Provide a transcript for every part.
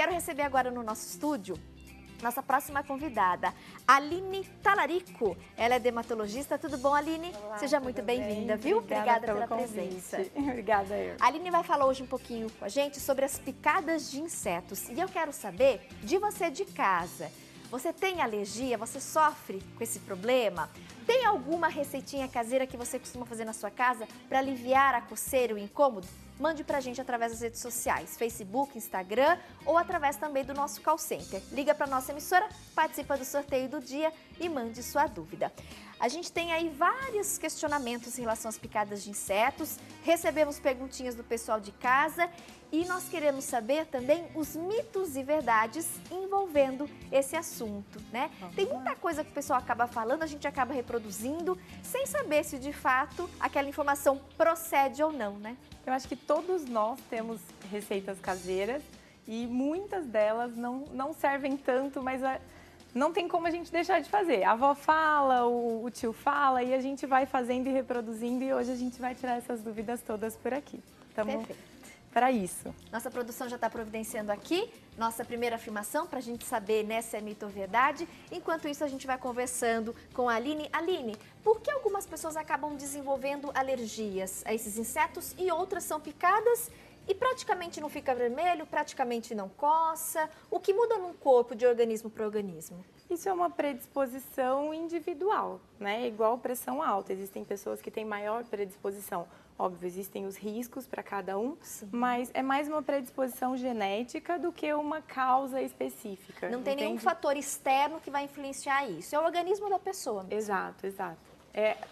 Quero receber agora no nosso estúdio nossa próxima convidada, Aline Talarico. Ela é dermatologista. Tudo bom, Aline? Olá, Seja muito bem-vinda, viu? Obrigada pela presença. Obrigada, eu. A Aline vai falar hoje um pouquinho com a gente sobre as picadas de insetos. E eu quero saber de você de casa. Você tem alergia? Você sofre com esse problema? Tem alguma receitinha caseira que você costuma fazer na sua casa para aliviar a coceira e o incômodo? Mande pra gente através das redes sociais, Facebook, Instagram ou através também do nosso call center. Liga pra nossa emissora, participa do sorteio do dia e mande sua dúvida. A gente tem aí vários questionamentos em relação às picadas de insetos, recebemos perguntinhas do pessoal de casa e nós queremos saber também os mitos e verdades envolvendo esse assunto, né? Tem muita coisa que o pessoal acaba falando, a gente acaba reproduzindo, sem saber se de fato aquela informação procede ou não, né? Eu acho que todos nós temos receitas caseiras e muitas delas não servem tanto, mas não tem como a gente deixar de fazer. A avó fala, o tio fala e a gente vai fazendo e reproduzindo e hoje a gente vai tirar essas dúvidas todas por aqui. Estamos para isso. Nossa produção já está providenciando aqui nossa primeira afirmação para a gente saber, né, se é mito ou verdade. Enquanto isso, a gente vai conversando com a Aline. Aline, por que algumas pessoas acabam desenvolvendo alergias a esses insetos e outras são picadas e praticamente não fica vermelho, praticamente não coça? O que muda no corpo de organismo para organismo? Isso é uma predisposição individual, né? Igual pressão alta. Existem pessoas que têm maior predisposição. Óbvio, existem os riscos para cada um, sim, mas é mais uma predisposição genética do que uma causa específica. Não tem nenhum fator externo que vai influenciar isso. É o organismo da pessoa mesmo. Exato, exato.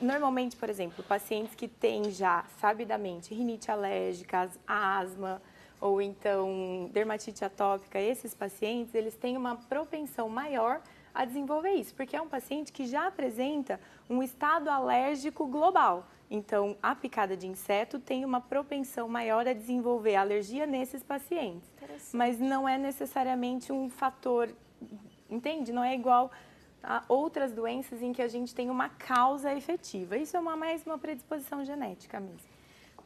Normalmente, por exemplo, pacientes que têm já, sabidamente, rinite alérgica, asma ou então dermatite atópica, esses pacientes, eles têm uma propensão maior a desenvolver isso, porque é um paciente que já apresenta um estado alérgico global. Então, a picada de inseto tem uma propensão maior a desenvolver alergia nesses pacientes. Mas não é necessariamente um fator, entende? Não é igual a outras doenças em que a gente tem uma causa efetiva. Isso é mais uma predisposição genética mesmo.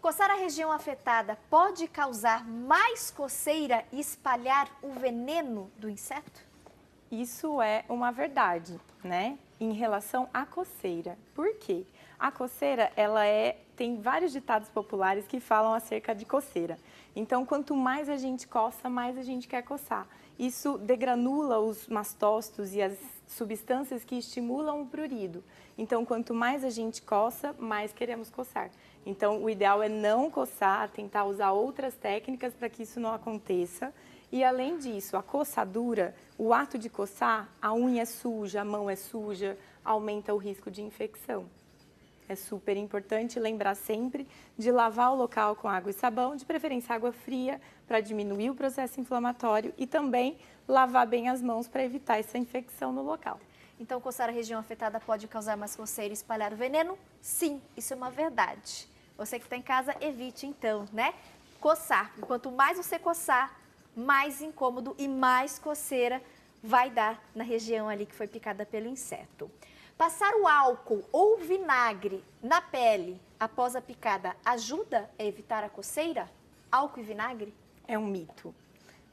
Coçar a região afetada pode causar mais coceira e espalhar o veneno do inseto? Isso é uma verdade, né? Em relação à coceira. Por quê? A coceira, tem vários ditados populares que falam acerca de coceira. Então, quanto mais a gente coça, mais a gente quer coçar. Isso degranula os mastócitos e as substâncias que estimulam o prurido. Então, quanto mais a gente coça, mais queremos coçar. Então, o ideal é não coçar, tentar usar outras técnicas para que isso não aconteça. E, além disso, a coçadura, o ato de coçar, a unha é suja, a mão é suja, aumenta o risco de infecção. É super importante lembrar sempre de lavar o local com água e sabão, de preferência água fria, para diminuir o processo inflamatório e também lavar bem as mãos para evitar essa infecção no local. Então, coçar a região afetada pode causar mais coceira e espalhar o veneno? Sim, isso é uma verdade. Você que está em casa, evite então, né? Coçar. Quanto mais você coçar, mais incômodo e mais coceira vai dar na região ali que foi picada pelo inseto. Passar o álcool ou vinagre na pele após a picada ajuda a evitar a coceira? Álcool e vinagre? É um mito,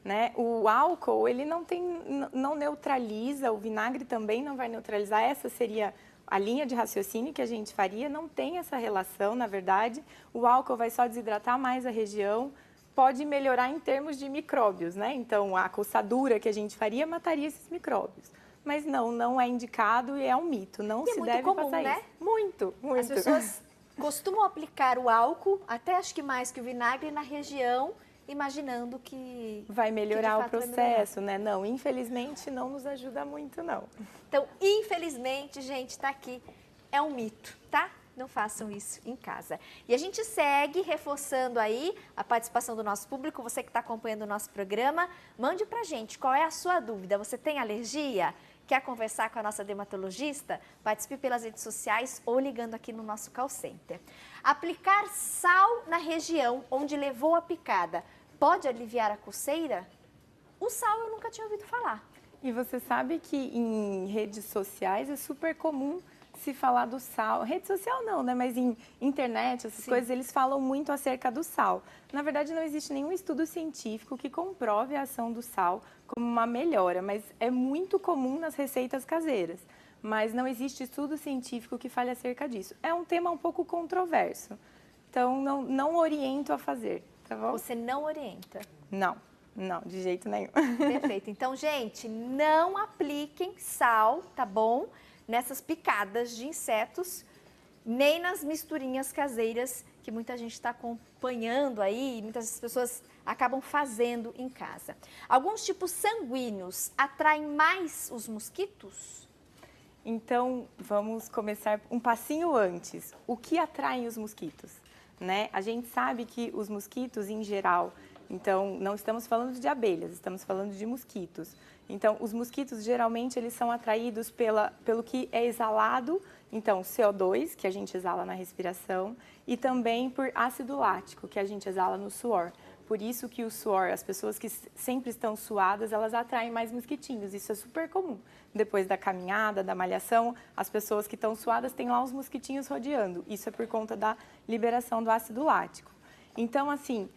né? O álcool, ele não neutraliza, o vinagre também não vai neutralizar. Essa seria a linha de raciocínio que a gente faria, não tem essa relação, na verdade. O álcool vai só desidratar mais a região, pode melhorar em termos de micróbios, né? Então, a coçadura que a gente faria mataria esses micróbios. Mas não é indicado e é um mito, não se deve passar isso. Muito, muito. As pessoas costumam aplicar o álcool, até acho que mais que o vinagre, na região, imaginando que vai melhorar o processo, né? Não, infelizmente não nos ajuda muito, não. Então, infelizmente, gente, tá aqui, é um mito, tá? Não façam isso em casa. E a gente segue reforçando aí a participação do nosso público. Você que está acompanhando o nosso programa, mande pra gente qual é a sua dúvida. Você tem alergia? Quer conversar com a nossa dermatologista? Participe pelas redes sociais ou ligando aqui no nosso call center. Aplicar sal na região onde levou a picada pode aliviar a coceira? O sal eu nunca tinha ouvido falar. E você sabe que em redes sociais é super comum se falar do sal, rede social não, né? Mas em internet, essas coisas, eles falam muito acerca do sal. Na verdade, não existe nenhum estudo científico que comprove a ação do sal como uma melhora, mas é muito comum nas receitas caseiras. Mas não existe estudo científico que fale acerca disso. É um tema um pouco controverso, então não oriento a fazer, tá bom? Você não orienta? Não, de jeito nenhum. Perfeito. Então, gente, não apliquem sal, tá bom? Nessas picadas de insetos, nem nas misturinhas caseiras que muita gente está acompanhando aí, muitas pessoas acabam fazendo em casa. Alguns tipos sanguíneos atraem mais os mosquitos? Então, vamos começar um passinho antes. O que atrai os mosquitos? Né? A gente sabe que os mosquitos, em geral, então, não estamos falando de abelhas, estamos falando de mosquitos. Então, os mosquitos, geralmente, eles são atraídos pelo que é exalado, então, CO2, que a gente exala na respiração, e também por ácido lático, que a gente exala no suor. Por isso que o suor, as pessoas que sempre estão suadas, elas atraem mais mosquitinhos. Isso é super comum. Depois da caminhada, da malhação, as pessoas que estão suadas têm lá uns mosquitinhos rodeando. Isso é por conta da liberação do ácido lático. Então, assim,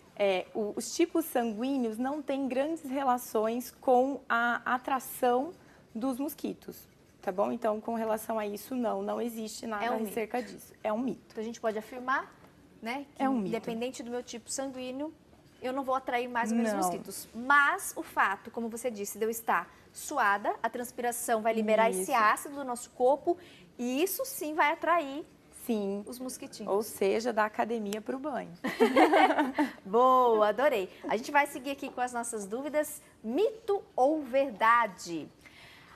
os tipos sanguíneos não têm grandes relações com a atração dos mosquitos, tá bom? Então, com relação a isso, não existe nada acerca disso. É um mito. Então, a gente pode afirmar, né, que é um mito. Independente do meu tipo sanguíneo, eu não vou atrair mais ou menos mosquitos. Mas o fato, como você disse, de eu estar suada, a transpiração vai liberar esse ácido do nosso corpo e isso sim vai atrair os mosquitinhos. Ou seja, da academia para o banho. Boa, adorei. A gente vai seguir aqui com as nossas dúvidas. Mito ou verdade?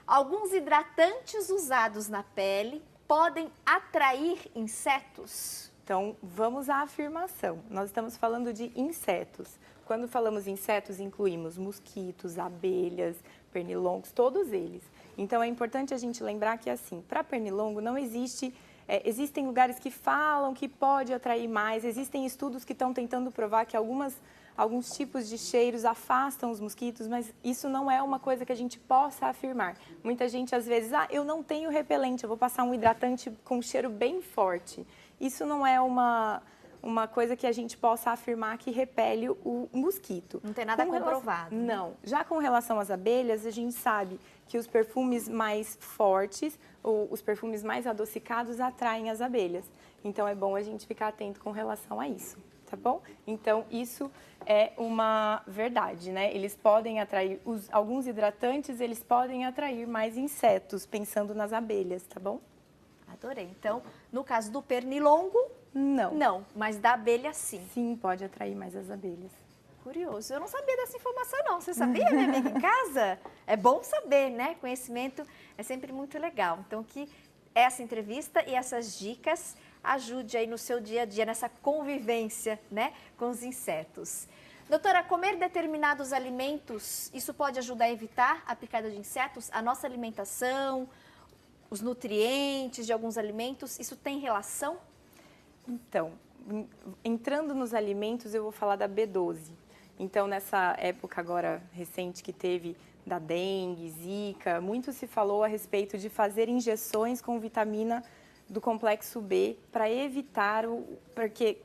Alguns hidratantes usados na pele podem atrair insetos? Então, vamos à afirmação. Nós estamos falando de insetos. Quando falamos insetos, incluímos mosquitos, abelhas, pernilongos, todos eles. Então, é importante a gente lembrar que, assim, para pernilongo não existe... existem lugares que falam que pode atrair mais, existem estudos que estão tentando provar que alguns tipos de cheiros afastam os mosquitos, mas isso não é uma coisa que a gente possa afirmar. Muita gente, às vezes, eu não tenho repelente, eu vou passar um hidratante com um cheiro bem forte. Isso não é uma coisa que a gente possa afirmar que repele o mosquito. Não tem nada comprovado. Não. Já com relação às abelhas, a gente sabe que os perfumes mais fortes, ou os perfumes mais adocicados, atraem as abelhas. Então, é bom a gente ficar atento com relação a isso, tá bom? Então, isso é uma verdade, né? Eles podem atrair, alguns hidratantes, eles podem atrair mais insetos, pensando nas abelhas, tá bom? Adorei. Então, no caso do pernilongo, não, mas da abelha sim. Sim, pode atrair mais as abelhas. Curioso. Eu não sabia dessa informação, não. Você sabia, minha amiga, em casa? É bom saber, né? Conhecimento é sempre muito legal. Então, que essa entrevista e essas dicas ajude aí no seu dia a dia, nessa convivência, né, com os insetos. Doutora, comer determinados alimentos, isso pode ajudar a evitar a picada de insetos? A nossa alimentação, os nutrientes de alguns alimentos, isso tem relação? Então, entrando nos alimentos, eu vou falar da B12. Então, nessa época agora recente que teve da dengue, zika, muito se falou a respeito de fazer injeções com vitamina do complexo B para evitar porque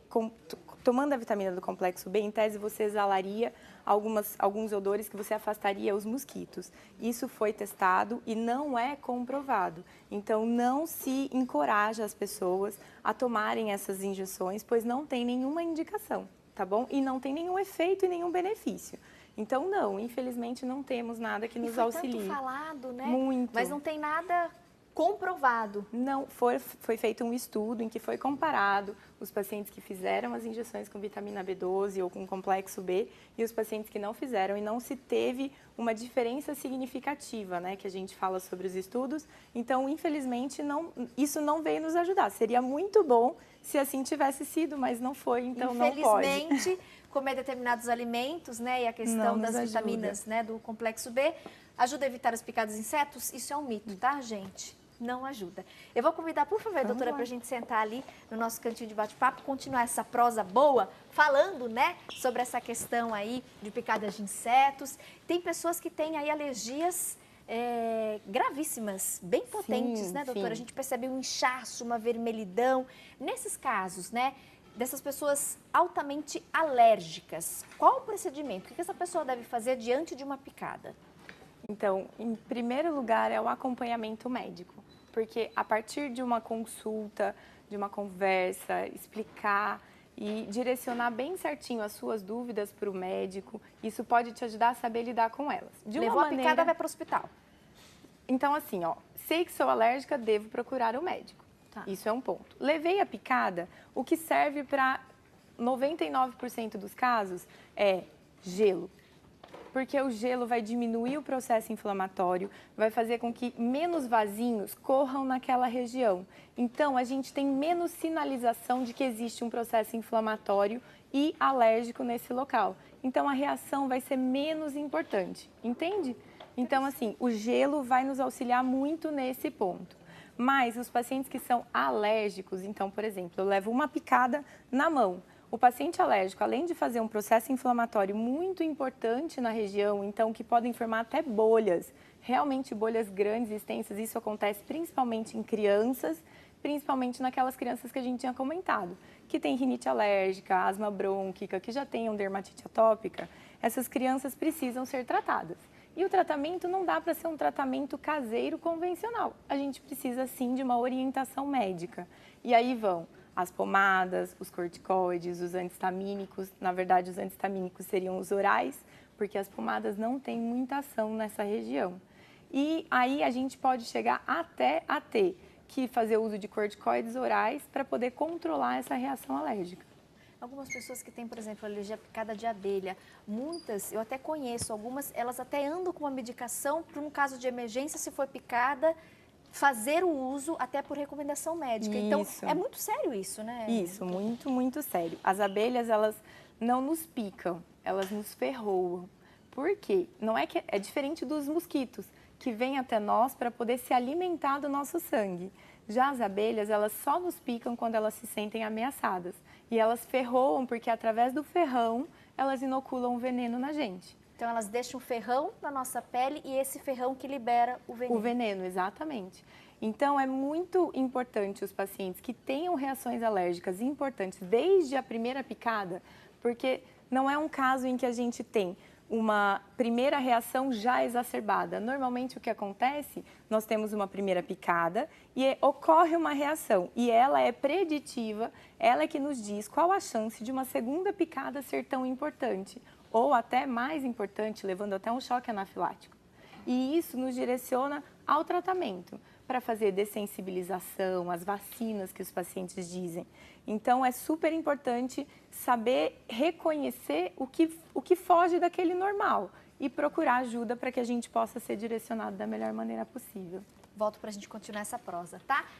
tomando a vitamina do complexo B, em tese você exalaria alguns odores que você afastaria os mosquitos. Isso foi testado e não é comprovado. Então, não se encoraja as pessoas a tomarem essas injeções, pois não tem nenhuma indicação, tá bom? E não tem nenhum efeito e nenhum benefício. Então, não, infelizmente não temos nada que nos auxilie. Tanto falado, né? Muito. Mas não tem nada comprovado. Não, foi feito um estudo em que foi comparado os pacientes que fizeram as injeções com vitamina B12 ou com complexo B e os pacientes que não fizeram, e não se teve uma diferença significativa, né, que a gente fala sobre os estudos. Então, infelizmente, isso não veio nos ajudar. Seria muito bom se assim tivesse sido, mas não foi, então não pode. Infelizmente, comer determinados alimentos, né, e a questão das vitaminas, né, do complexo B, ajuda a evitar as picadas de insetos? Isso é um mito, tá, gente? Não ajuda. Eu vou convidar, por favor, doutora, para a gente sentar ali no nosso cantinho de bate-papo, continuar essa prosa boa, falando, né, sobre essa questão aí de picadas de insetos. Tem pessoas que têm aí alergias gravíssimas, bem potentes, Sim, né, doutora? sim. A gente percebe um inchaço, uma vermelhidão. Nesses casos, né, dessas pessoas altamente alérgicas, qual o procedimento? O que essa pessoa deve fazer diante de uma picada? Então, em primeiro lugar, é o acompanhamento médico, porque a partir de uma consulta, de uma conversa, explicar e direcionar bem certinho as suas dúvidas para o médico, isso pode te ajudar a saber lidar com elas. De uma Levou a maneira... picada, vai para o hospital. Então, assim, ó, sei que sou alérgica, devo procurar o médico. Tá. Isso é um ponto. Levei a picada, o que serve para 99% dos casos é gelo. Porque o gelo vai diminuir o processo inflamatório, vai fazer com que menos vasinhos corram naquela região. Então, a gente tem menos sinalização de que existe um processo inflamatório e alérgico nesse local. Então, a reação vai ser menos importante, entende? Então, assim, o gelo vai nos auxiliar muito nesse ponto. Mas os pacientes que são alérgicos, então, por exemplo, eu levo uma picada na mão. O paciente alérgico, além de fazer um processo inflamatório muito importante na região, então que podem formar até bolhas, realmente bolhas grandes e extensas, isso acontece principalmente em crianças, principalmente naquelas crianças que a gente tinha comentado, que tem rinite alérgica, asma brônquica, que já tenham dermatite atópica, essas crianças precisam ser tratadas. E o tratamento não dá para ser um tratamento caseiro convencional, a gente precisa sim de uma orientação médica. E aí vão as pomadas, os corticoides, os antistamínicos. Na verdade, os antistamínicos seriam os orais, porque as pomadas não têm muita ação nessa região. E aí a gente pode chegar até a ter que fazer uso de corticoides orais para poder controlar essa reação alérgica. Algumas pessoas que têm, por exemplo, alergia à picada de abelha, muitas, eu até conheço algumas, elas até andam com uma medicação para um caso de emergência, se for picada, fazer o uso até por recomendação médica. Então, Isso. é muito sério isso, né? Isso, muito, muito sério. As abelhas, elas não nos picam, elas nos ferroam. Por quê? Não é que é diferente dos mosquitos, que vêm até nós para poder se alimentar do nosso sangue. Já as abelhas, elas só nos picam quando elas se sentem ameaçadas. E elas ferroam porque através do ferrão, elas inoculam o veneno na gente. Então, elas deixam o ferrão na nossa pele e esse ferrão que libera o veneno. O veneno, exatamente. Então, é muito importante os pacientes que tenham reações alérgicas importantes desde a primeira picada, porque não é um caso em que a gente tem uma primeira reação já exacerbada. Normalmente, o que acontece, nós temos uma primeira picada e ocorre uma reação. E ela é preditiva, ela é que nos diz qual a chance de uma segunda picada ser tão importante, ou até mais importante, levando até um choque anafilático. E isso nos direciona ao tratamento, para fazer dessensibilização, as vacinas que os pacientes dizem. Então, é super importante saber reconhecer o que foge daquele normal e procurar ajuda para que a gente possa ser direcionado da melhor maneira possível. Volto para a gente continuar essa prosa, tá?